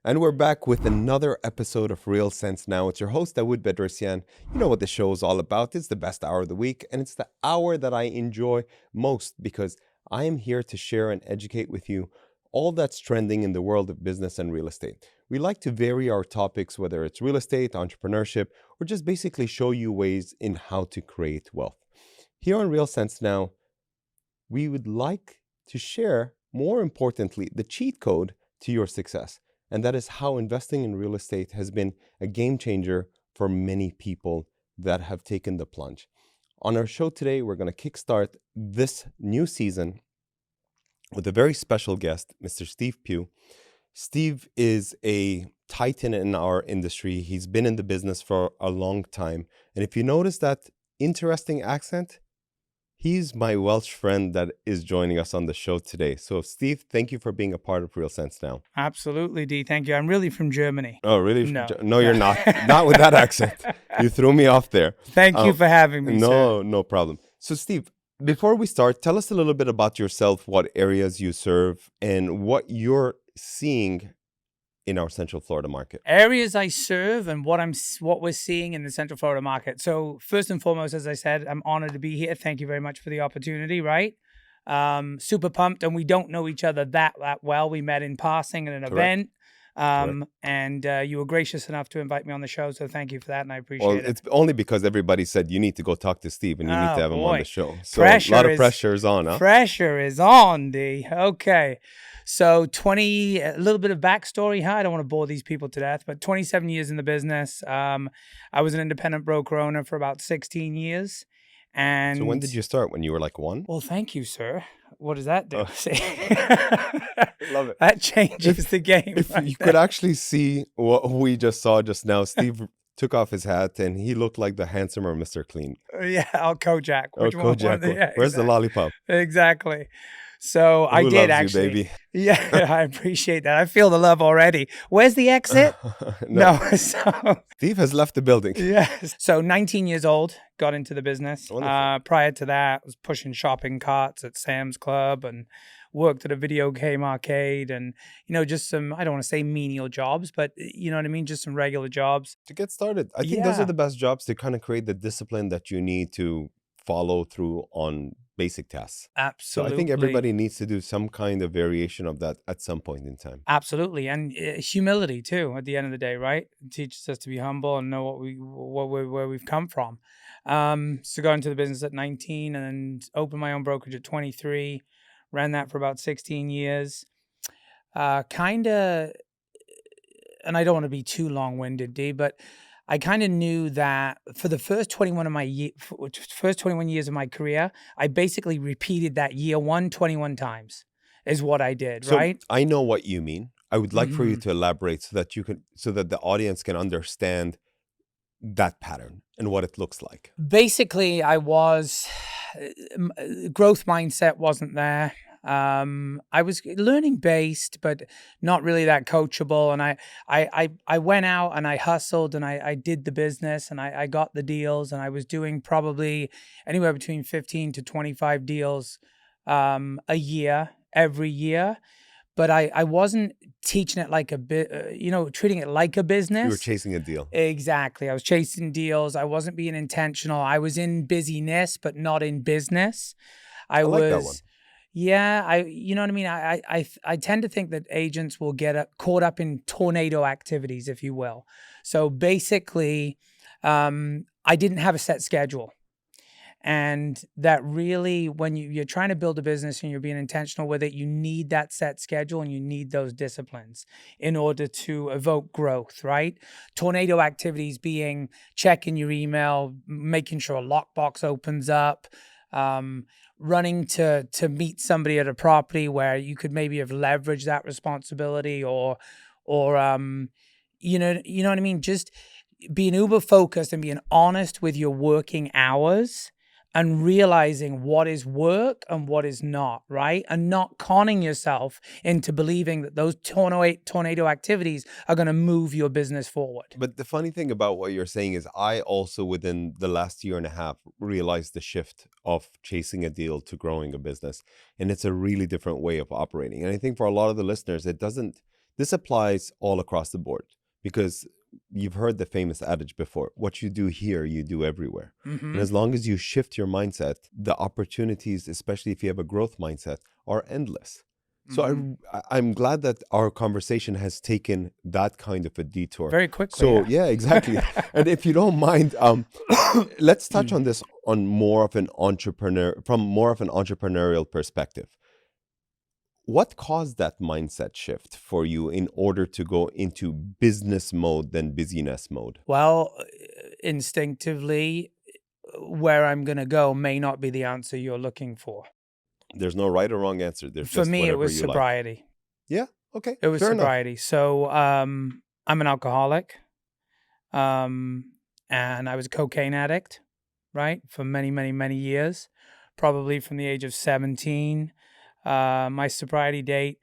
And we're back with another episode of Real Sense Now. It's your host, Dawood Bedrosian. You know what the show is all about. It's the best hour of the week, and it's the hour that I enjoy most because I am here to share and educate with you all that's trending in the world of business and real estate. We like to vary our topics, whether it's real estate, entrepreneurship, or just basically show you ways in how to create wealth. Here on Real Sense Now, we would like to share, more importantly, the cheat code to your success. And that is how investing in real estate has been a game changer for many people that have taken the plunge. On our show today, we're going to kickstart this new season with a very special guest, Mr. Steve Pugh. Steve is a titan in our industry. He's been in the business for a long time. And if you notice that interesting accent, he's my Welsh friend that is joining us on the show today. So, Steve, thank you for being a part of Real Sense Now. Absolutely, Dee. Thank you. I'm really from Germany. Oh, really? No, you're not. Not with that accent. You threw me off there. Thank you for having me, sir. No problem. So, Steve, before we start, tell us a little bit about yourself, what areas you serve, and what you're seeing in our Central Florida market. Areas I serve and what we're seeing in the Central Florida market. So first and foremost, as I said, I'm honored to be here. Thank you very much for the opportunity, right? Super pumped, and we don't know each other that well. We met in passing at an event. And you were gracious enough to invite me on the show, so thank you for that, and I appreciate it. It's only because everybody said you need to go talk to Steve and you need to have him on the show. So a lot of pressure is on, huh? Pressure is on, D. Okay. So a little bit of backstory, huh? I don't want to bore these people to death, but 27 years in the business. I was an independent broker owner for about 16 years. And so when did you start? When you were like one? Well, thank you, sir. What does that do? Love it. That changes the game. If you could actually see what we just saw just now, Steve took off his hat and he looked like the handsomer Mr. Clean. Yeah, Kojak. Kojak. Where's the lollipop? Exactly. So I did actually. You, baby. Yeah, I appreciate that. I feel the love already. Where's the exit? No. So Steve has left the building. Yes. So 19 years old, got into the business. Prior to that, I was pushing shopping carts at Sam's Club and worked at a video game arcade and, just some, I don't want to say menial jobs, but you know what I mean? Just some regular jobs. To get started. I think those are the best jobs to kind of create the discipline that you need to follow through on basic tasks. Absolutely. So I think everybody needs to do some kind of variation of that at some point in time. Absolutely. And humility too, at the end of the day, right? It teaches us to be humble and know where we've come from. So got into the business at 19 and opened my own brokerage at 23. Ran that for about 16 years. And I don't want to be too long-winded, Dee, but I kind of knew that for the first 21 years of my career, I basically repeated that year 21 times is what I did, right? I know what you mean. I would like for you to elaborate so that the audience can understand that pattern and what it looks like. Basically, growth mindset wasn't there. I was learning based, but not really that coachable. And I went out and I hustled and I did the business and I got the deals and I was doing probably anywhere between 15 to 25 deals a year, every year. But I wasn't teaching it like treating it like a business. You were chasing a deal. Exactly. I was chasing deals. I wasn't being intentional. I was in busyness, but not in business. I like that one. Yeah, you know what I mean? I tend to think that agents will get caught up in tornado activities, if you will. So basically, I didn't have a set schedule. And that really, when you're trying to build a business and you're being intentional with it, you need that set schedule and you need those disciplines in order to evoke growth, right? Tornado activities being checking your email, making sure a lockbox opens up, running to meet somebody at a property where you could maybe have leveraged that responsibility or you know what I mean? Just being uber focused and being honest with your working hours and realizing what is work and what is not, right? And not conning yourself into believing that those tornado activities are going to move your business forward. But the funny thing about what you're saying is I also, within the last year and a half, realized the shift of chasing a deal to growing a business. And it's a really different way of operating. And I think for a lot of the listeners, it doesn't This applies all across the board because you've heard the famous adage before, what you do here, you do everywhere. And as long as you shift your mindset, the opportunities, especially if you have a growth mindset, are endless. So I'm glad that our conversation has taken that kind of a detour. Very quickly. So yeah, exactly. And if you don't mind, let's touch on this on more of an entrepreneurial perspective. What caused that mindset shift for you in order to go into business mode than busyness mode? Well, instinctively, where I'm going to go may not be the answer you're looking for. There's no right or wrong answer. There's For just me, it whatever was you like. sobriety. Yeah. Okay. It was Fair enough. sobriety. So I'm an alcoholic, and I was a cocaine addict, right, for many, many, many years, probably from the age of 17. My sobriety date,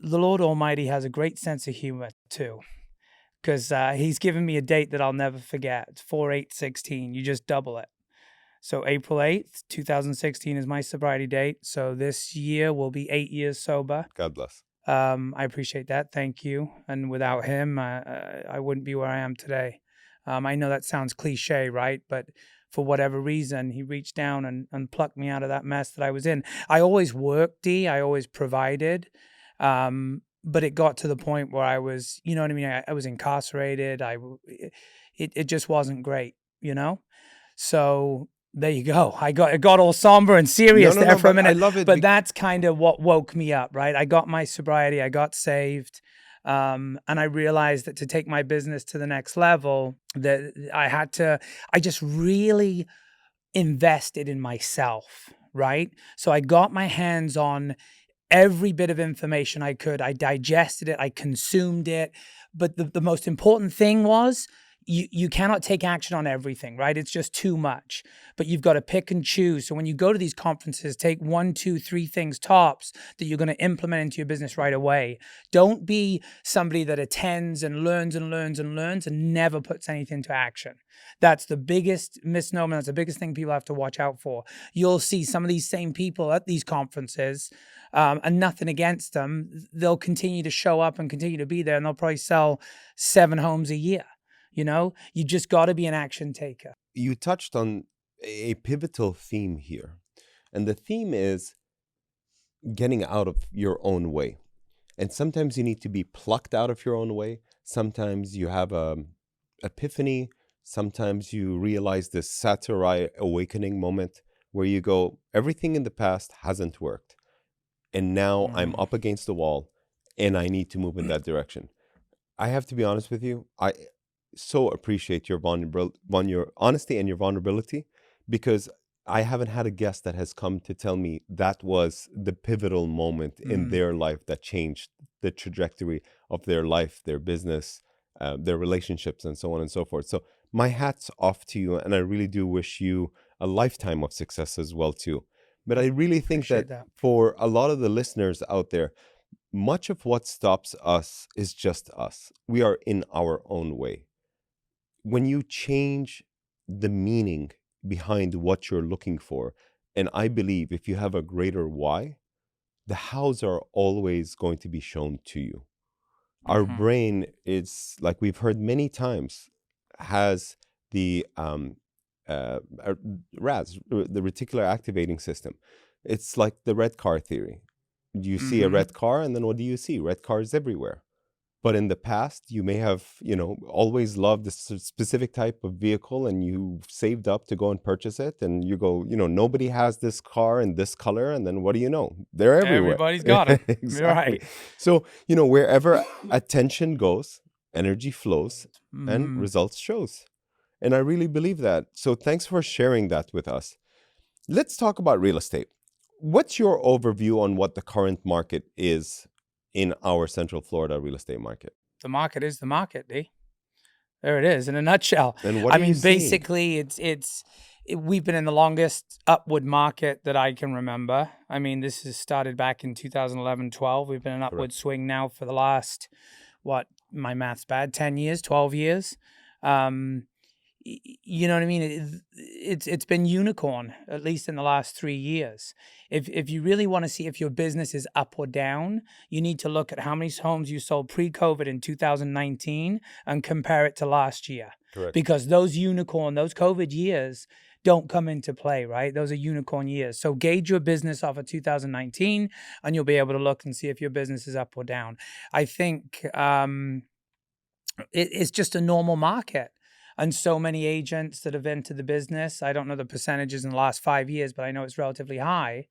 the Lord Almighty has a great sense of humor too, because he's given me a date that I'll never forget. It's 4/8/16. You just double it. So April 8th, 2016 is my sobriety date. So this year will be 8 years sober. God bless. I appreciate that. Thank you. And without him, I wouldn't be where I am today. I know that sounds cliche, right? But for whatever reason, he reached down and plucked me out of that mess that I was in. I always worked, D. I always provided. But it got to the point where I was, you know what I mean? I was incarcerated. It just wasn't great, you know? So there you go. It got all somber and serious there for a minute. I love it. But that's kind of what woke me up, right? I got my sobriety. I got saved. And I realized that to take my business to the next level, that I just really invested in myself, right? So I got my hands on every bit of information I could. I digested it. I consumed it. But the most important thing was, you cannot take action on everything, right? It's just too much. But you've got to pick and choose. So when you go to these conferences, take 1, 2, 3 things tops that you're going to implement into your business right away. Don't be somebody that attends and learns and learns and learns and never puts anything to action. That's the biggest misnomer. That's the biggest thing people have to watch out for. You'll see some of these same people at these conferences, and nothing against them. They'll continue to show up and continue to be there, and they'll probably sell 7 homes a year. You know, you just got to be an action taker. You touched on a pivotal theme here. And the theme is getting out of your own way. And sometimes you need to be plucked out of your own way. Sometimes you have a epiphany. Sometimes you realize this Satori awakening moment where you go, everything in the past hasn't worked. And now I'm up against the wall and I need to move in that direction. I have to be honest with you. I so appreciate your your honesty and your vulnerability, because I haven't had a guest that has come to tell me that was the pivotal moment in their life that changed the trajectory of their life, their business, their relationships, and so on and so forth. So my hat's off to you, and I really do wish you a lifetime of success as well too. But I really think that for a lot of the listeners out there, much of what stops us is just us. We are in our own way. When you change the meaning behind what you're looking for, and I believe if you have a greater why, the hows are always going to be shown to you. Our brain is, like we've heard many times, has the RAS, the reticular activating system. It's like the red car theory. You see a red car, and then what do you see? Red cars everywhere. But in the past, you may have, always loved this specific type of vehicle, and you saved up to go and purchase it. And you go, nobody has this car in this color. And then what do you know? They're everywhere. Everybody's got it. Exactly. Right. So, wherever attention goes, energy flows and results shows. And I really believe that. So thanks for sharing that with us. Let's talk about real estate. What's your overview on what the current market is in our Central Florida real estate market? The market is the market, D. There it is in a nutshell. And what are you seeing? Basically, we've been in the longest upward market that I can remember. I mean, this has started back in 2011, 12. We've been in an upward swing now for the last, my math's bad, 10 years, 12 years. you know what I mean? It's been unicorn, at least in the last 3 years. If you really want to see if your business is up or down, you need to look at how many homes you sold pre-COVID in 2019 and compare it to last year. Correct. Because those COVID years don't come into play, right? Those are unicorn years. So gauge your business off of 2019 and you'll be able to look and see if your business is up or down. I think it's just a normal market. And so many agents that have entered the business, I don't know the percentages in the last 5 years, but I know it's relatively high,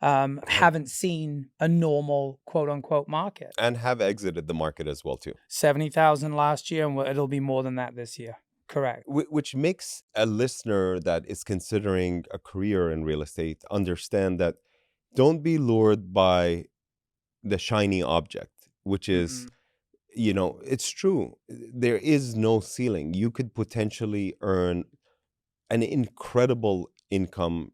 haven't seen a normal quote unquote market. And have exited the market as well too. 70,000 last year, and it'll be more than that this year. Correct. Which makes a listener that is considering a career in real estate understand that don't be lured by the shiny object, which is, it's true. There is no ceiling. You could potentially earn an incredible income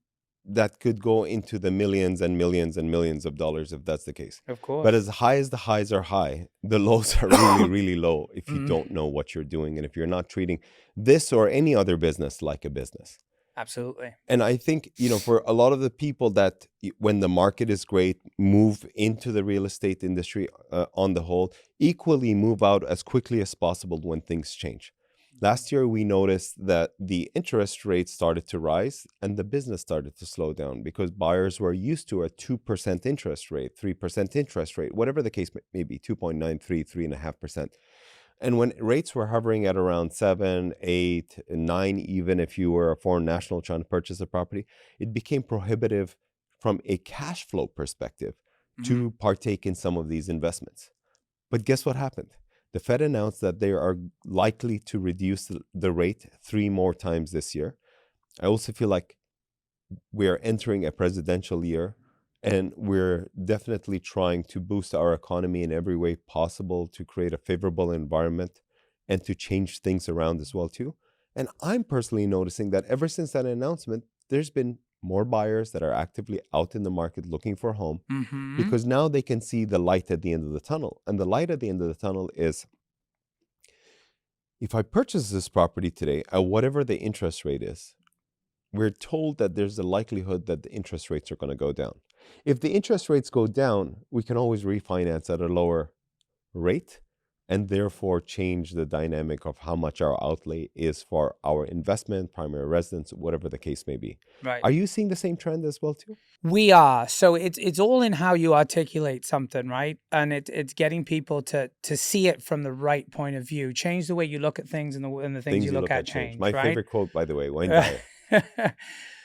that could go into the millions and millions and millions of dollars if that's the case. Of course. But as high as the highs are high, the lows are really, really low if you don't know what you're doing and if you're not treating this or any other business like a business. Absolutely. And I think, for a lot of the people that when the market is great, move into the real estate industry on the whole, equally move out as quickly as possible when things change. Last year, we noticed that the interest rates started to rise and the business started to slow down because buyers were used to a 2% interest rate, 3% interest rate, whatever the case may be, 2.93, 3.5%. And when rates were hovering at around 7, 8, 9, even if you were a foreign national trying to purchase a property, it became prohibitive from a cash flow perspective to partake in some of these investments. But guess what happened? The Fed announced that they are likely to reduce the rate 3 more times this year. I also feel like we are entering a presidential year and we're definitely trying to boost our economy in every way possible to create a favorable environment and to change things around as well too. And I'm personally noticing that ever since that announcement, there's been more buyers that are actively out in the market looking for a home because now they can see the light at the end of the tunnel. And the light at the end of the tunnel is, if I purchase this property today at whatever the interest rate is, we're told that there's a likelihood that the interest rates are going to go down. If the interest rates go down, we can always refinance at a lower rate and therefore change the dynamic of how much our outlay is for our investment, primary residence, whatever the case may be. Right. Are you seeing the same trend as well too? We are. So it's all in how you articulate something, right? And it's getting people to see it from the right point of view. Change the way you look at things and the things you look at change. My right? favorite quote, by the way, Wayne Dyer.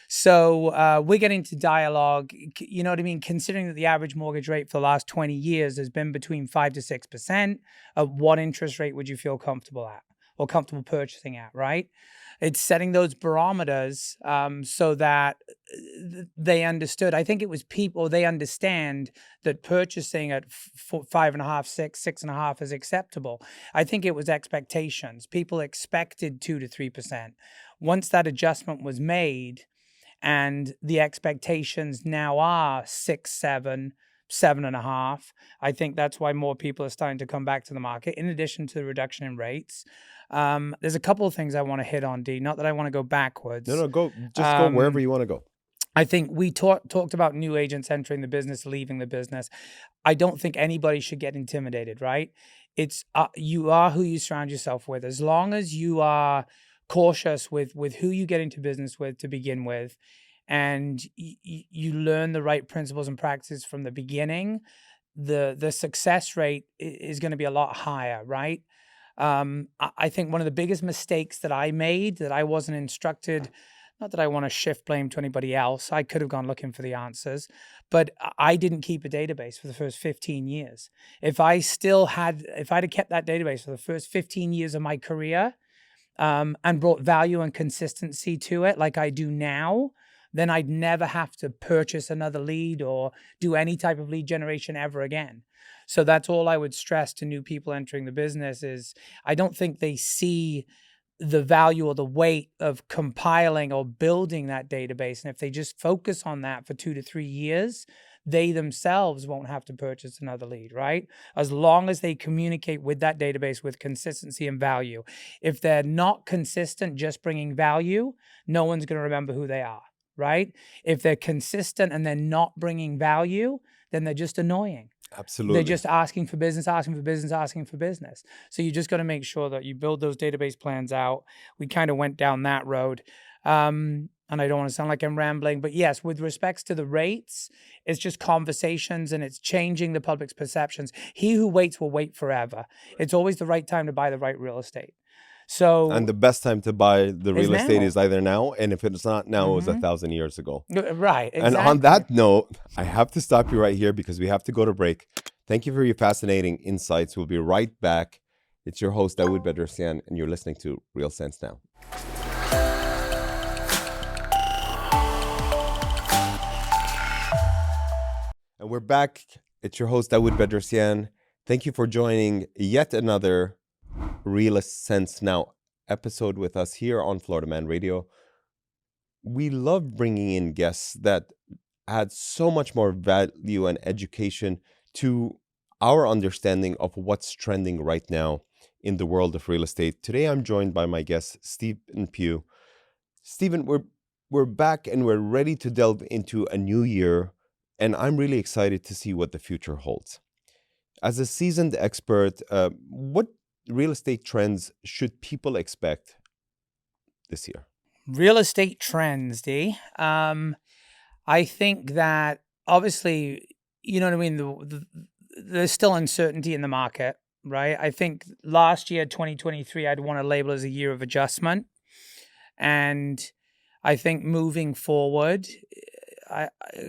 So we're getting to dialogue, you know what I mean? Considering that the average mortgage rate for the last 20 years has been between 5 to 6%, what interest rate would you feel comfortable at or comfortable purchasing at, right? It's setting those barometers so that they understood. I think it was people, they understand that purchasing at 5.5, 6.5 is acceptable. I think it was expectations. People expected 2 to 3%. Once that adjustment was made, and the expectations now are 6, 7, 7.5. I think that's why more people are starting to come back to the market, in addition to the reduction in rates. There's a couple of things I want to hit on, D. Not that I want to go backwards. No, go wherever you want to go. I think we talked about new agents entering the business, leaving the business. I don't think anybody should get intimidated, right? It's you are who you surround yourself with. As long as you are cautious with who you get into business with to begin with, and you learn the right principles and practices from the beginning, the success rate is going to be a lot higher, right? I think one of the biggest mistakes that I made, that I wasn't instructed, not that I want to shift blame to anybody else, I could have gone looking for the answers, but I didn't keep a database for the first 15 years. If I'd have kept that database for the first 15 years of my career, and brought value and consistency to it like I do now, then I'd never have to purchase another lead or do any type of lead generation ever again. So that's all I would stress to new people entering the business is I don't think they see the value or the weight of compiling or building that database. And if they just focus on that for 2 to 3 years, they themselves won't have to purchase another lead, right? As long as they communicate with that database with consistency and value. If they're not consistent, just bringing value, no one's going to remember who they are, right? If they're consistent and they're not bringing value, then they're just annoying. Absolutely. They're just asking for business, asking for business, asking for business. So you just got to make sure that you build those database plans out. We kind of went down that road. And I don't want to sound like I'm rambling, but yes, with respects to the rates, it's just conversations and it's changing the public's perceptions. He who waits will wait forever. It's always the right time to buy the right real estate. So, and the best time to buy the real estate now. is either now, and if it's not now, it was 1,000 years ago. Right, exactly. And on that note, I have to stop you right here because we have to go to break. Thank you for your fascinating insights. We'll be right back. It's your host, Dawood Bedrosian, and you're listening to Real Sense Now. And we're back. It's your host, Dawood Bedrosian. Thank you for joining yet another Real Sense Now episode with us here on Florida Man Radio. We love bringing in guests that add so much more value and education to our understanding of what's trending right now in the world of real estate. Today, I'm joined by my guest, Stephen Pugh. Stephen, we're back and we're ready to delve into a new year, and I'm really excited to see what the future holds. As a seasoned expert, what real estate trends should people expect this year? Real estate trends, D. I think that obviously, you know what I mean? There's still uncertainty in the market, right? I think last year, 2023, I'd want to label as a year of adjustment. And I think moving forward,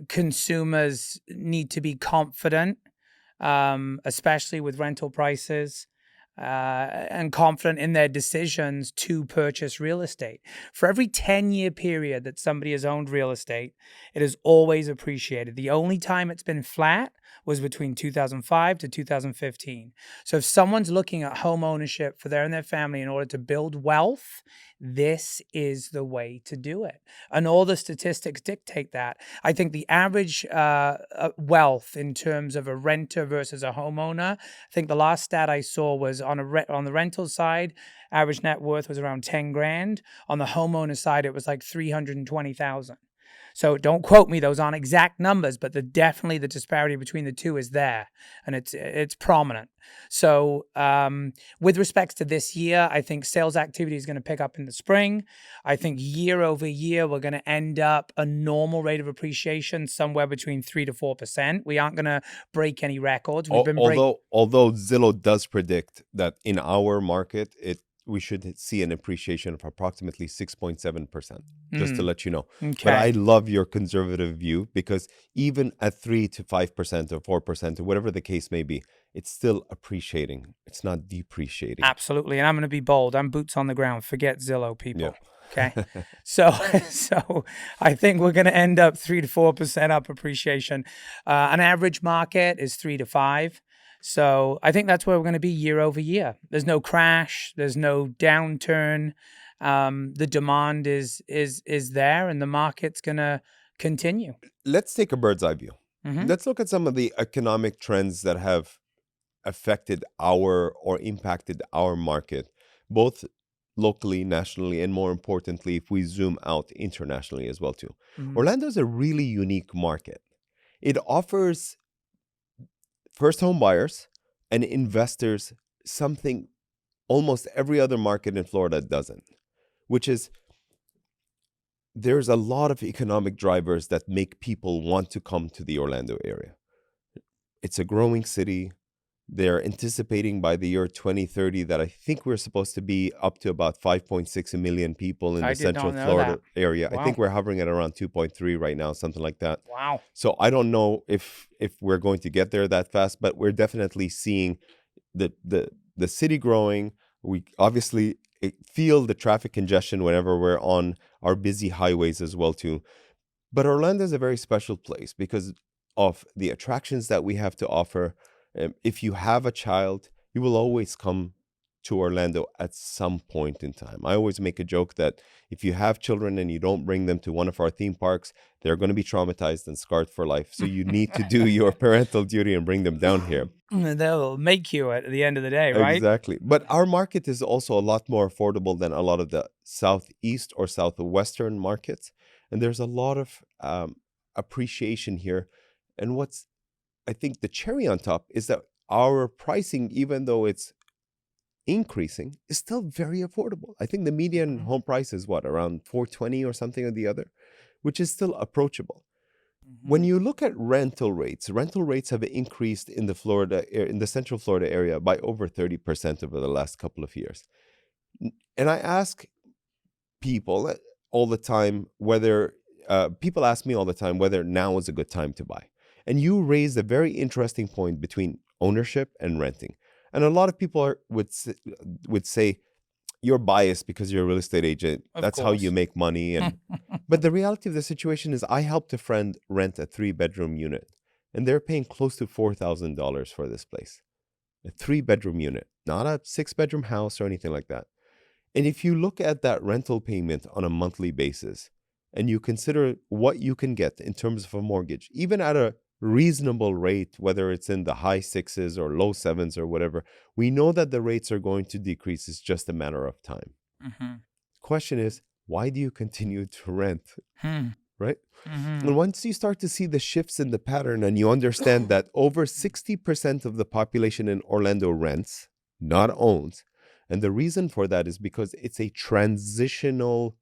consumers need to be confident, especially with rental prices. And confident in their decisions to purchase real estate. For every 10-year period that somebody has owned real estate, it is always appreciated. The only time it's been flat was between 2005 to 2015. So if someone's looking at home ownership for their and their family in order to build wealth, this is the way to do it. And all the statistics dictate that. I think the average wealth in terms of a renter versus a homeowner, I think the last stat I saw was on the rental side, average net worth was around 10 grand. On the homeowner side, it was like 320,000. So don't quote me; those aren't exact numbers, but definitely the disparity between the two is there, and it's prominent. So with respects to this year, I think sales activity is going to pick up in the spring. I think year over year, we're going to end up a normal rate of appreciation somewhere between 3 to 4%. We aren't going to break any records. Although Zillow does predict that in our market, we should see an appreciation of approximately 6.7%, just to let you know. Okay. But I love your conservative view because even at 3 to 5% or 4% or whatever the case may be, it's still appreciating. It's not depreciating. Absolutely. And I'm going to be bold. I'm boots on the ground. Forget Zillow, people. Yeah. Okay. So I think we're going to end up 3 to 4% up appreciation. An average market is 3 to 5. So I think that's where we're going to be year over year. There's no crash. There's no downturn. The demand is there, and the market's going to continue. Let's take a bird's eye view. Mm-hmm. Let's look at some of the economic trends that have affected or impacted our market, both locally, nationally, and more importantly, if we zoom out internationally as well too. Mm-hmm. Orlando is a really unique market. It offers first home buyers and investors something almost every other market in Florida doesn't, which is there's a lot of economic drivers that make people want to come to the Orlando area. It's a growing city. They're anticipating by the year 2030 that I think we're supposed to be up to about 5.6 million people in the Central Florida area. Wow. I think we're hovering at around 2.3 right now, something like that. Wow. So I don't know if we're going to get there that fast, but we're definitely seeing the city growing. We obviously feel the traffic congestion whenever we're on our busy highways as well too. But Orlando is a very special place because of the attractions that we have to offer. If you have a child, you will always come to Orlando at some point in time. I always make a joke that if you have children and you don't bring them to one of our theme parks, they're going to be traumatized and scarred for life. So you need to do your parental duty and bring them down here. They'll make you at the end of the day, right? Exactly. But our market is also a lot more affordable than a lot of the southeast or southwestern markets. And there's a lot of appreciation here. And what's, I think, the cherry on top is that our pricing, even though it's increasing, is still very affordable. I think the median home price is what, around 420 or something or the other, which is still approachable. When you look at rental rates have increased in the Central Florida area by over 30% over the last couple of years. And I ask people all the time whether people ask me all the time whether now is a good time to buy. And you raised a very interesting point between ownership and renting. And a lot of people would say you're biased because you're a real estate agent. That's how you make money. And but the reality of the situation is I helped a friend rent a 3-bedroom unit, and they're paying close to $4,000 for this place. A 3-bedroom unit, not a 6-bedroom house or anything like that. And if you look at that rental payment on a monthly basis and you consider what you can get in terms of a mortgage, even at a reasonable rate, whether it's in the high 6s or low 7s or whatever, we know that the rates are going to decrease. It's just a matter of time. Question is, why do you continue to rent? Right? And once you start to see the shifts in the pattern and you understand that over 60% of the population in Orlando rents, not owns, and the reason for that is because it's a transitional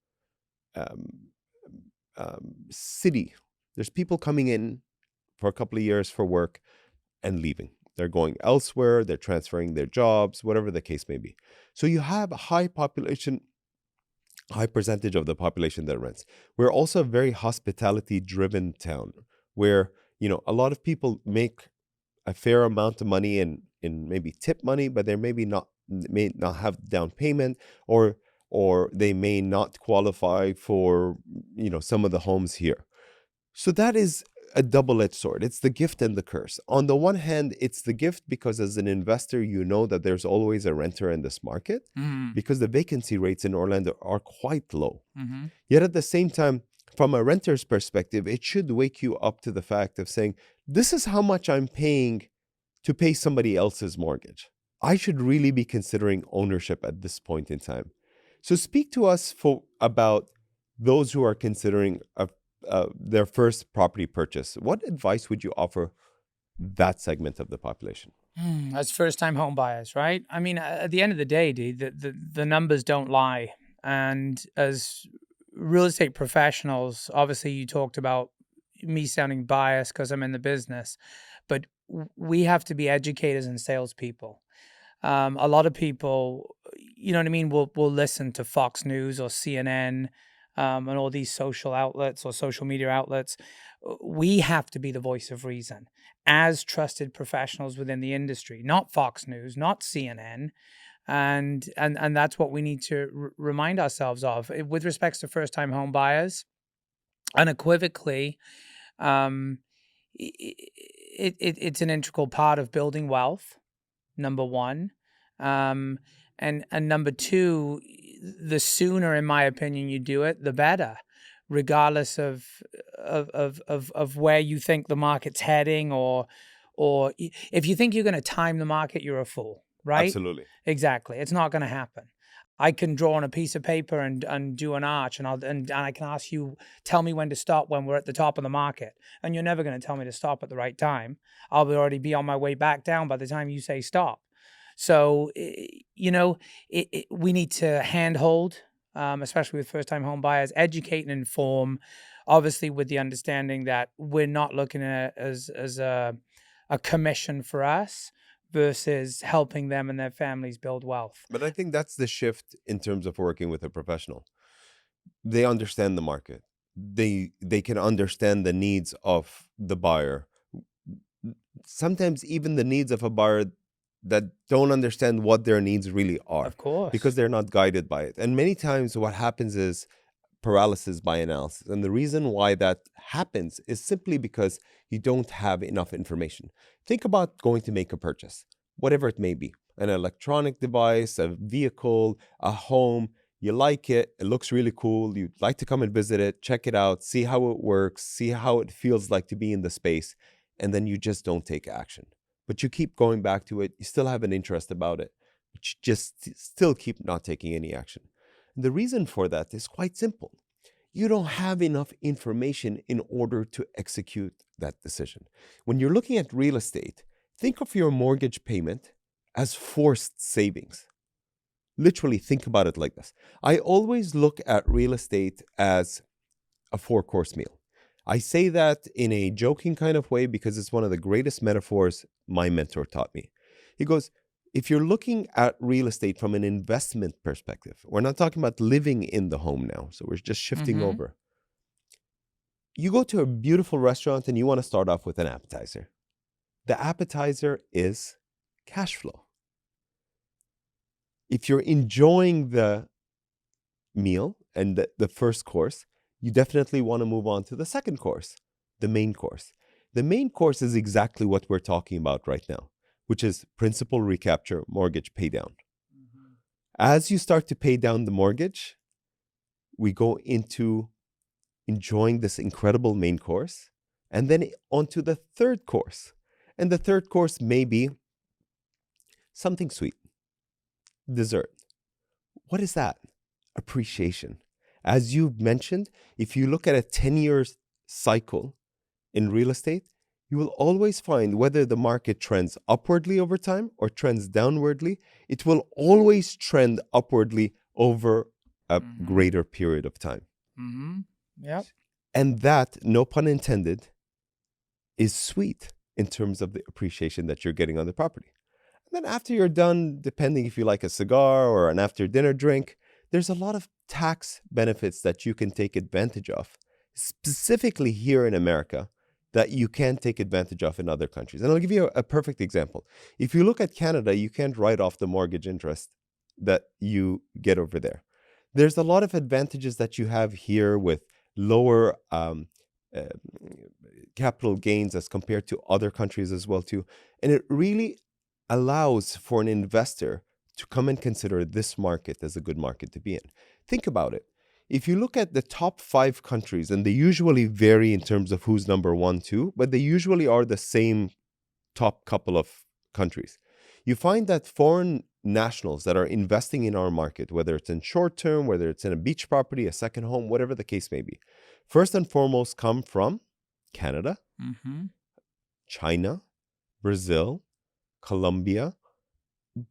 city. There's people coming in for a couple of years for work and leaving. They're going elsewhere, they're transferring their jobs, whatever the case may be. So you have a high percentage of the population that rents. We're also a very hospitality-driven town where, a lot of people make a fair amount of money in maybe tip money, but they may not have down payment, or they may not qualify for, some of the homes here. So that is a double-edged sword. It's the gift and the curse. On the one hand, it's the gift because as an investor, you know that there's always a renter in this market because the vacancy rates in Orlando are quite low. Yet at the same time, from a renter's perspective, it should wake you up to the fact of saying, this is how much I'm paying to pay somebody else's mortgage. I should really be considering ownership at this point in time. So speak to us about those who are considering their first property purchase. What advice would you offer that segment of the population? As first-time home buyers, right? I mean, at the end of the day, the numbers don't lie. And as real estate professionals, obviously you talked about me sounding biased because I'm in the business, but we have to be educators and salespeople. A lot of people, will listen to Fox News or CNN and all these social outlets or social media outlets. We have to be the voice of reason as trusted professionals within the industry, not Fox News, not CNN. And that's what we need to remind ourselves of. With respects to first-time home buyers, unequivocally, it's an integral part of building wealth, number one. And number two, the sooner, in my opinion, you do it, the better, regardless of where you think the market's heading, or if you think you're going to time the market, you're a fool, right? Absolutely. Exactly. It's not going to happen. I can draw on a piece of paper and do an arch, and I can ask you, tell me when to stop when we're at the top of the market, and you're never going to tell me to stop at the right time. I'll already be on my way back down by the time you say stop. So, we need to handhold, especially with first-time home buyers, educate and inform, obviously with the understanding that we're not looking at it as a commission for us versus helping them and their families build wealth. But I think that's the shift in terms of working with a professional. They understand the market. They can understand the needs of the buyer. Sometimes even the needs of a buyer that don't understand what their needs really are. Of course. Because they're not guided by it. And many times what happens is paralysis by analysis. And the reason why that happens is simply because you don't have enough information. Think about going to make a purchase, whatever it may be. an electronic device, a vehicle, a home. You like it, it looks really cool. You'd like to come and visit it, check it out, see how it works, see how it feels like to be in the space. And then you just don't take action. But you keep going back to it. You still have an interest about it, but you just still keep not taking any action. And the reason for that is quite simple. You don't have enough information in order to execute that decision. When you're looking at real estate, think of your mortgage payment as forced savings. Literally think about it like this. I always look at real estate as a 4-course meal. I say that in a joking kind of way because it's one of the greatest metaphors my mentor taught me. He goes, if you're looking at real estate from an investment perspective, we're not talking about living in the home now, so we're just shifting over. You go to a beautiful restaurant and you want to start off with an appetizer. The appetizer is cash flow. If you're enjoying the meal and the first course, you definitely want to move on to the second course, the main course. The main course is exactly what we're talking about right now, which is principal recapture, mortgage pay down. As you start to pay down the mortgage, we go into enjoying this incredible main course and then onto the third course. And the third course may be something sweet, dessert. What is that? Appreciation. As you mentioned, if you look at a 10-year cycle in real estate, you will always find whether the market trends upwardly over time or trends downwardly, it will always trend upwardly over a greater period of time. Yep. And that, no pun intended, is sweet in terms of the appreciation that you're getting on the property. And then after you're done, depending if you like a cigar or an after dinner drink, there's a lot of tax benefits that you can take advantage of, specifically here in America, that you can't take advantage of in other countries. And I'll give you a perfect example. If you look at Canada, you can't write off the mortgage interest that you get over there. There's a lot of advantages that you have here with lower capital gains as compared to other countries as well too. And it really allows for an investor to come and consider this market as a good market to be in. Think about it. If you look at the top 5 countries, and they usually vary in terms of who's number 1, 2, but they usually are the same top couple of countries. You find that foreign nationals that are investing in our market, whether it's in short term, whether it's in a beach property, a second home, whatever the case may be, first and foremost come from Canada, China, Brazil, Colombia.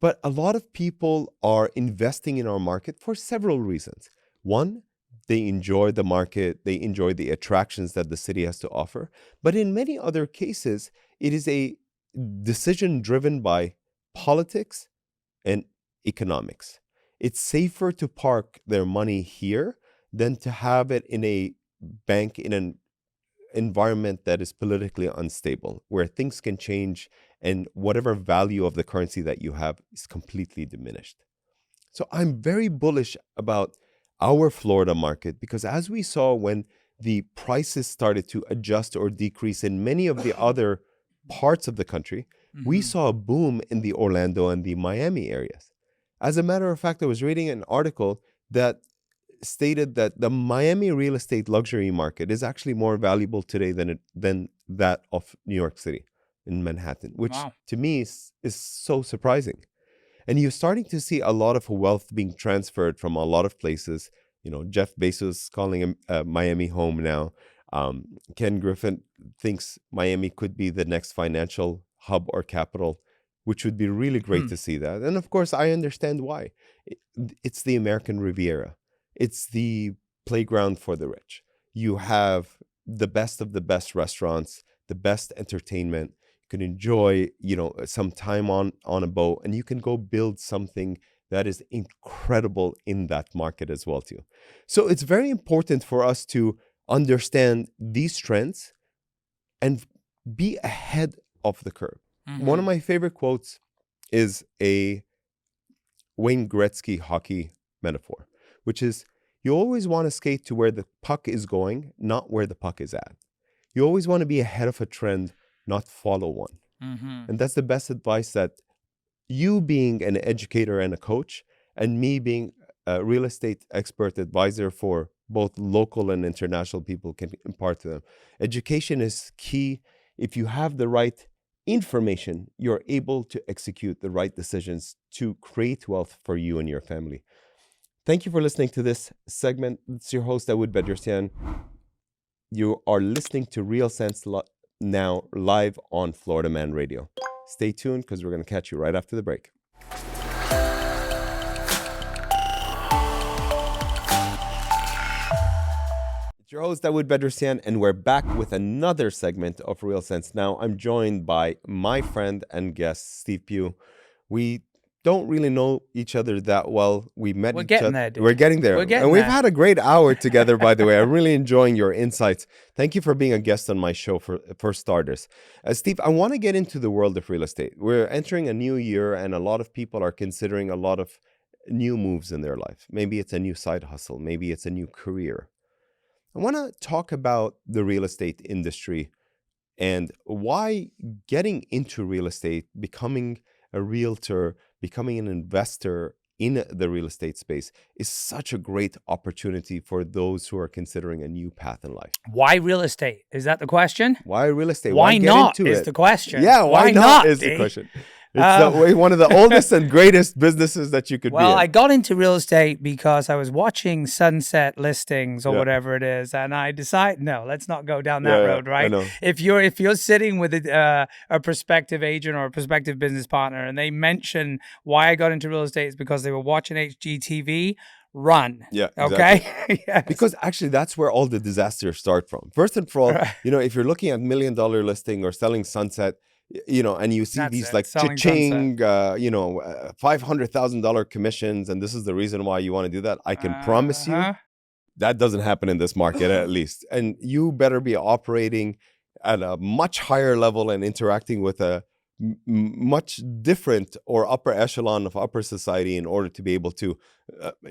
But a lot of people are investing in our market for several reasons. One, they enjoy the market, they enjoy the attractions that the city has to offer. But in many other cases, it is a decision driven by politics and economics. It's safer to park their money here than to have it in a bank in an environment that is politically unstable, where things can change and whatever value of the currency that you have is completely diminished. So I'm very bullish about our Florida market because as we saw when the prices started to adjust or decrease in many of the other parts of the country, we saw a boom in the Orlando and the Miami areas. As a matter of fact, I was reading an article that stated that the Miami real estate luxury market is actually more valuable today than that of New York City in Manhattan, which to me is so surprising. And you're starting to see a lot of wealth being transferred from a lot of places. You know, Jeff Bezos calling Miami home now. Ken Griffin thinks Miami could be the next financial hub or capital, which would be really great to see that. And of course, I understand why. It's the American Riviera. It's the playground for the rich. You have the best of the best restaurants, the best entertainment. You can enjoy, some time on a boat, and you can go build something that is incredible in that market as well too. So it's very important for us to understand these trends and be ahead of the curve. One of my favorite quotes is a Wayne Gretzky hockey metaphor, which is you always want to skate to where the puck is going, not where the puck is at. You always want to be ahead of a trend, not follow one. And that's the best advice that you being an educator and a coach, and me being a real estate expert advisor for both local and international people, can impart to them. Education is key. If you have the right information, you're able to execute the right decisions to create wealth for you and your family. Thank you for listening to this segment. It's your host, Dawood Bedrosian. You are listening to Real Sense now live on Florida Man Radio. Stay tuned because we're going to catch you right after the break. It's your host, Dawood Bedrosian, and we're back with another segment of Real Sense Now. I'm joined by my friend and guest, Steve Pugh. We don't really know each other that well. We met We're each getting other. there, dude. We're getting there. We're getting and we've there. had a great hour together, by the way. I'm really enjoying your insights. Thank you for being a guest on my show for starters. Steve, I want to get into the world of real estate. We're entering a new year, and a lot of people are considering a lot of new moves in their life. Maybe it's a new side hustle. Maybe it's a new career. I want to talk about the real estate industry and why getting into real estate, becoming a realtor, becoming an investor in the real estate space is such a great opportunity for those who are considering a new path in life. Why real estate? Is that the question? Why real estate? Why get not into is it? the question. Yeah, why not is D? the question. It's one of the oldest and greatest businesses that you could be in. Well, I got into real estate because I was watching sunset listings or Yeah. whatever it is, and I decided, no, let's not go down that Yeah, road, I right? know. If you're sitting with a prospective agent or a prospective business partner, and they mention why I got into real estate is because they were watching HGTV, run. Yeah, Okay. exactly. Yes. Because actually that's where all the disasters start from. First and foremost, Right. if you're looking at $1 million listing or selling sunset, and you see That's these it, like selling cha-ching, $500,000 commissions, and this is the reason why you want to do that. I can promise you Uh-huh. that doesn't happen in this market at least. And you better be operating at a much higher level and interacting with a much different or upper echelon of upper society in order to be able to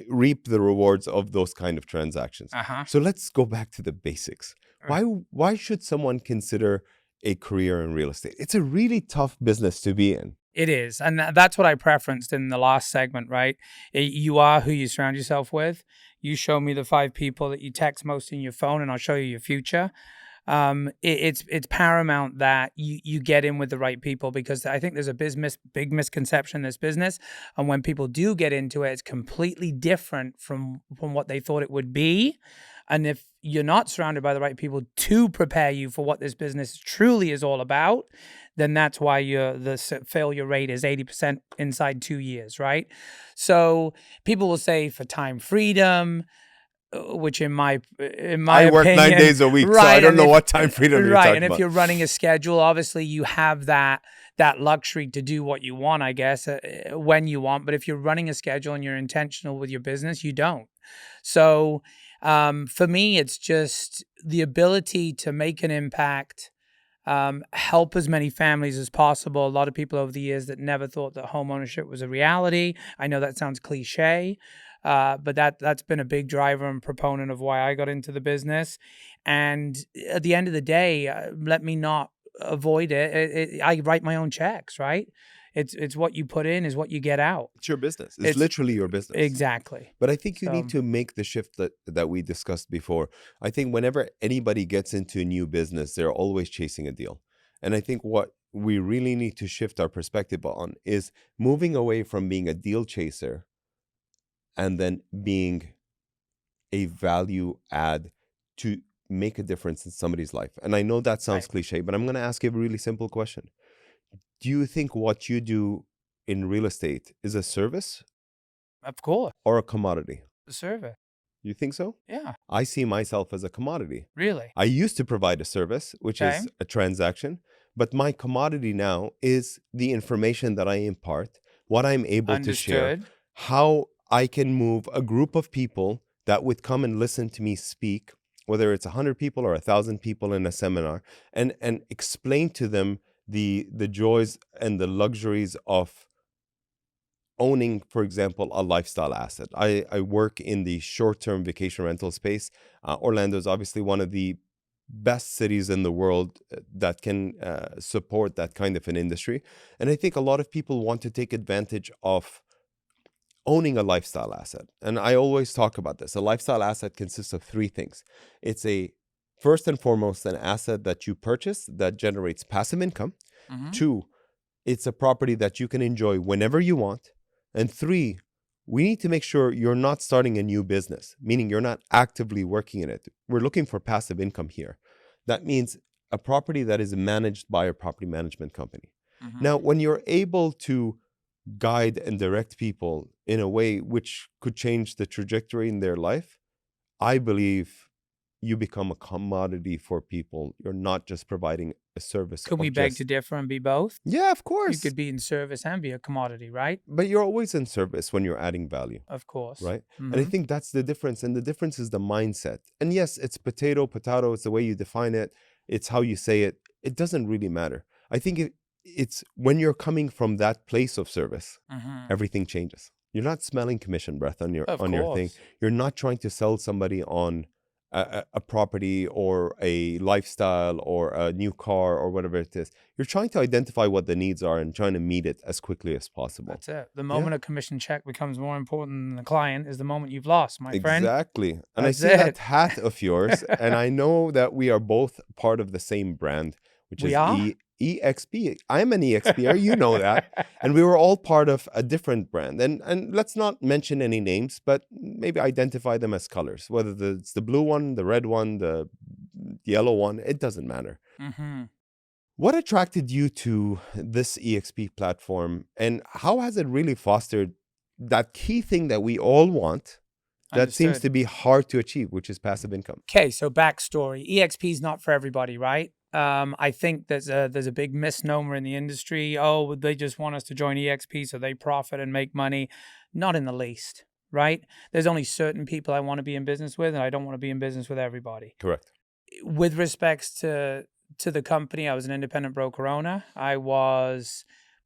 reap the rewards of those kind of transactions. Uh-huh. So let's go back to the basics. Why should someone consider a career in real estate? It's a really tough business to be in. It is. And that's what I preferenced in the last segment, right? You are who you surround yourself with. You show me the 5 people that you text most in your phone, and I'll show you your future. It's paramount that you get in with the right people, because I think there's a big misconception in this business. And when people do get into it, it's completely different from what they thought it would be. And if you're not surrounded by the right people to prepare you for what this business truly is all about, then that's why the failure rate is 80% inside 2 years, right? So people will say for time freedom, which in my I work opinion, 9 days a week, right, so I don't know if- what time freedom you're right, talking and if about. you're running a schedule, obviously you have that luxury to do what you want, I guess, when you want. But if you're running a schedule and you're intentional with your business, you don't. So for me, it's just the ability to make an impact, help as many families as possible. A lot of people over the years that never thought that home ownership was a reality. I know that sounds cliche, but that's been a big driver and proponent of why I got into the business. And at the end of the day, let me not avoid it. I write my own checks, right? It's what you put in is what you get out. It's your business. It's literally your business. Exactly. But I think you need to make the shift that we discussed before. I think whenever anybody gets into a new business, they're always chasing a deal. And I think what we really need to shift our perspective on is moving away from being a deal chaser and then being a value add to make a difference in somebody's life. And I know that sounds cliche, but I'm going to ask you a really simple question. Do you think what you do in real estate is a service? Of course. Or a commodity? The service. You think so? Yeah. I see myself as a commodity. Really? I used to provide a service, which is a transaction, but my commodity now is the information that I impart, what I'm able to share, how I can move a group of people that would come and listen to me speak, whether it's 100 people or 1,000 people in a seminar, and explain to them the joys and the luxuries of owning, for example, a lifestyle asset. I work in the short-term vacation rental space. Orlando is obviously one of the best cities in the world that can support that kind of an industry. And I think a lot of people want to take advantage of owning a lifestyle asset. And I always talk about this. A lifestyle asset consists of three things. It's a first and foremost an asset that you purchase that generates passive income. Mm-hmm. Two, it's a property that you can enjoy whenever you want. And three, we need to make sure you're not starting a new business, meaning you're not actively working in it. We're looking for passive income here. That means a property that is managed by a property management company. Mm-hmm. Now, when you're able to guide and direct people in a way which could change the trajectory in their life, I believe you become a commodity for people. You're not just providing a service. Could we beg to differ and be both? Yeah, of You course. could be in service and be a commodity, right? But you're always in service when you're adding value, Of course. right? Mm-hmm. And I think that's the difference. And the difference is the mindset. And yes, it's potato. It's the way you define it. It's how you say it. It doesn't really matter. I think it's when you're coming from that place of service, Mm-hmm. everything changes. You're not smelling commission breath on your Of your thing. course. You're not trying to sell somebody on a property or a lifestyle or a new car or whatever it is. You're trying to identify what the needs are and trying to meet it as quickly as possible. That's it. The moment a commission check becomes more important than the client is the moment you've lost, my friend. Exactly. And That's I see it. that hat of yours, and I know that we are both part of the same brand, which We is are? EXP. I'm an EXPer, you know that. And we were all part of a different brand. And let's not mention any names, but maybe identify them as colors, whether it's the blue one, the red one, the yellow one, it doesn't matter. Mm-hmm. What attracted you to this EXP platform, and how has it really fostered that key thing that we all want that seems Understood. to be hard to achieve, which is passive income? Okay, so backstory. EXP is not for everybody, right? I think there's a big misnomer in the industry. Oh, they just want us to join EXP so they profit and make money. Not in the least, right? There's only certain people I want to be in business with, and I don't want to be in business with everybody. Correct. With respects to the company, I was an independent broker owner. I was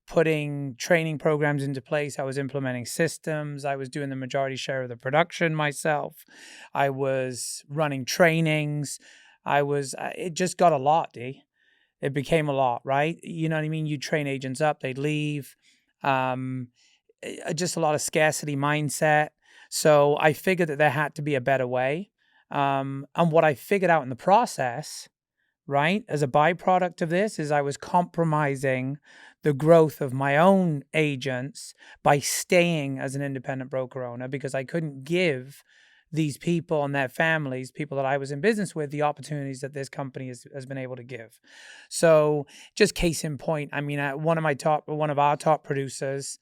putting training programs into place. I was implementing systems. I was doing the majority share of the production myself. I was running trainings. It just got a lot, D. It became a lot, right? You know what I mean? You train agents up, they'd leave. Just a lot of scarcity mindset. So I figured that there had to be a better way. And what I figured out in the process, right, as a byproduct of this, is I was compromising the growth of my own agents by staying as an independent broker owner because I couldn't give these people and their families, people that I was in business with, the opportunities that this company has been able to give. So just case in point, I mean, one of our top producers,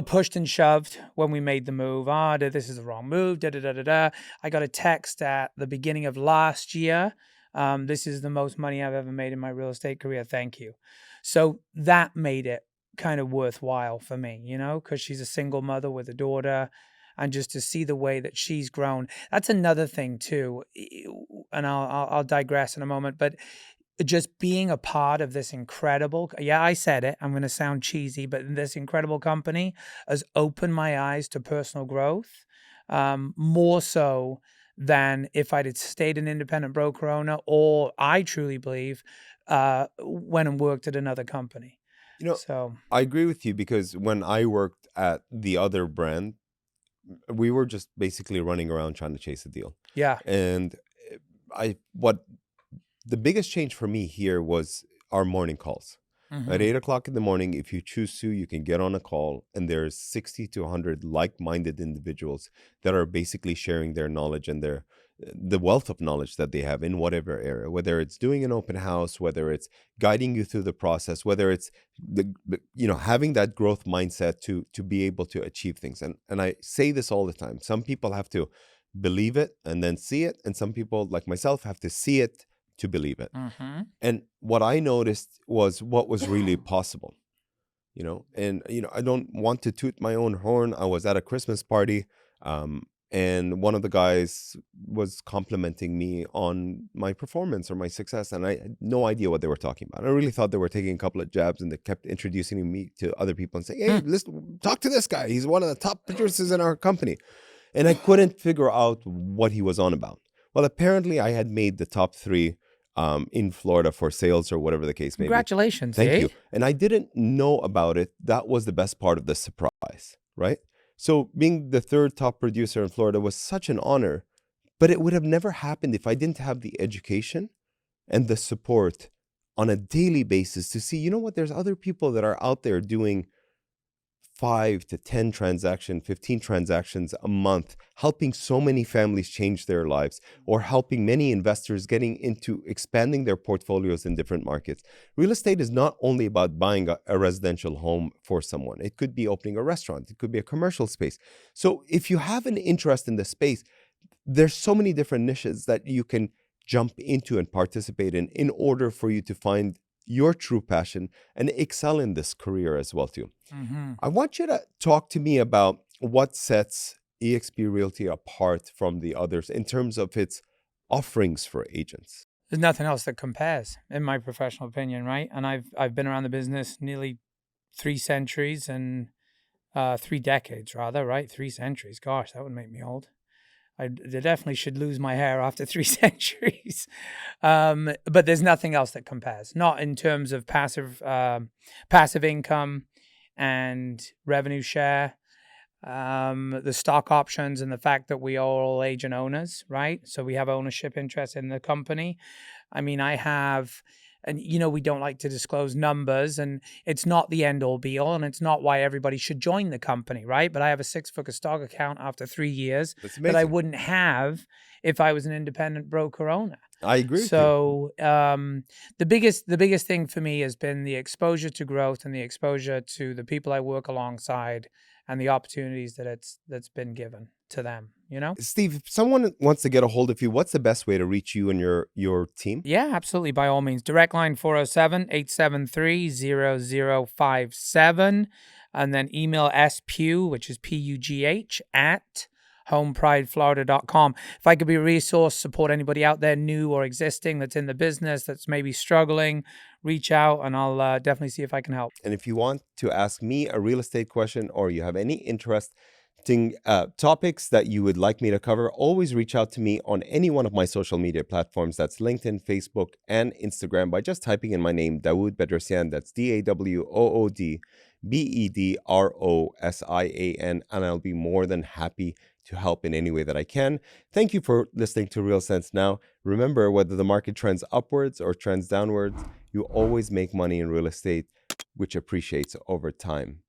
pushed and shoved when we made the move. This is the wrong move. I got a text at the beginning of last year. This is the most money I've ever made in my real estate career. Thank you. So that made it kind of worthwhile for me, because she's a single mother with a daughter, and just to see the way that she's grown. That's another thing too. And I'll digress in a moment, but just being a part of this incredible, I said it, I'm going to sound cheesy, but this incredible company has opened my eyes to personal growth, more so than if I'd stayed an independent broker owner, or I truly believe went and worked at another company. So I agree with you, because when I worked at the other brand, we were just basically running around trying to chase a deal. Yeah. And the biggest change for me here was our morning calls. Mm-hmm. At 8 o'clock in the morning, if you choose to, you can get on a call, and there's 60 to 100 like-minded individuals that are basically sharing their knowledge and the wealth of knowledge that they have in whatever area, whether it's doing an open house, whether it's guiding you through the process, whether it's having that growth mindset to be able to achieve things. And I say this all the time. Some people have to believe it and then see it, and some people like myself have to see it to believe it. Mm-hmm. And what I noticed was what was really possible, and I don't want to toot my own horn. I was at a Christmas party, and one of the guys was complimenting me on my performance or my success, and I had no idea what they were talking about. I really thought they were taking a couple of jabs, and they kept introducing me to other people and saying, hey, listen, talk to this guy. He's one of the top producers in our company. And I couldn't figure out what he was on about. Well, apparently I had made the top 3 in Florida for sales or whatever the case may be. Congratulations, Thank eh? you. And I didn't know about it. That was the best part of the surprise, right? So being the 3rd top producer in Florida was such an honor, but it would have never happened if I didn't have the education and the support on a daily basis to see, you know what, there's other people that are out there doing 5 to 10 transactions, 15 transactions a month, helping so many families change their lives, or helping many investors getting into expanding their portfolios in different markets. Real estate is not only about buying a residential home for someone. It could be opening a restaurant. It could be a commercial space. So if you have an interest in the space, there's so many different niches that you can jump into and participate in order for you to find your true passion and excel in this career as well too. Mm-hmm. I want you to talk to me about what sets eXp Realty apart from the others in terms of its offerings for agents. There's nothing else that compares, in my professional opinion, right? And I've been around the business nearly 3 centuries and 3 decades, rather, right? 3 centuries. Gosh, that would make me old. I definitely should lose my hair after 3 centuries. But there's nothing else that compares, not in terms of passive income and revenue share, the stock options, and the fact that we are all agent owners, right? So we have ownership interest in the company. I mean, I have, and we don't like to disclose numbers, and it's not the end all be all, and it's not why everybody should join the company, right? But I have a 6-figure stock account after 3 years that I wouldn't have if I was an independent broker owner. I agree with you. So the biggest thing for me has been the exposure to growth and the exposure to the people I work alongside and the opportunities that's been given to them, Steve, if someone wants to get a hold of you, what's the best way to reach you and your team? Yeah, absolutely. By all means. Direct line 407-873-0057. And then email spugh, which is Pugh, at homeprideflorida.com. If I could be a resource, support anybody out there new or existing that's in the business, that's maybe struggling, reach out and I'll definitely see if I can help. And if you want to ask me a real estate question or you have any interesting topics that you would like me to cover, always reach out to me on any one of my social media platforms. That's LinkedIn, Facebook, and Instagram by just typing in my name, Dawood Bedrosian. That's DAWOOD BEDROSIAN, and I'll be more than happy to help in any way that I can. Thank you for listening to Real Sense Now. Remember, whether the market trends upwards or trends downwards, you always make money in real estate, which appreciates over time.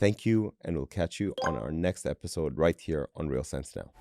Thank you, and we'll catch you on our next episode right here on Real Sense Now.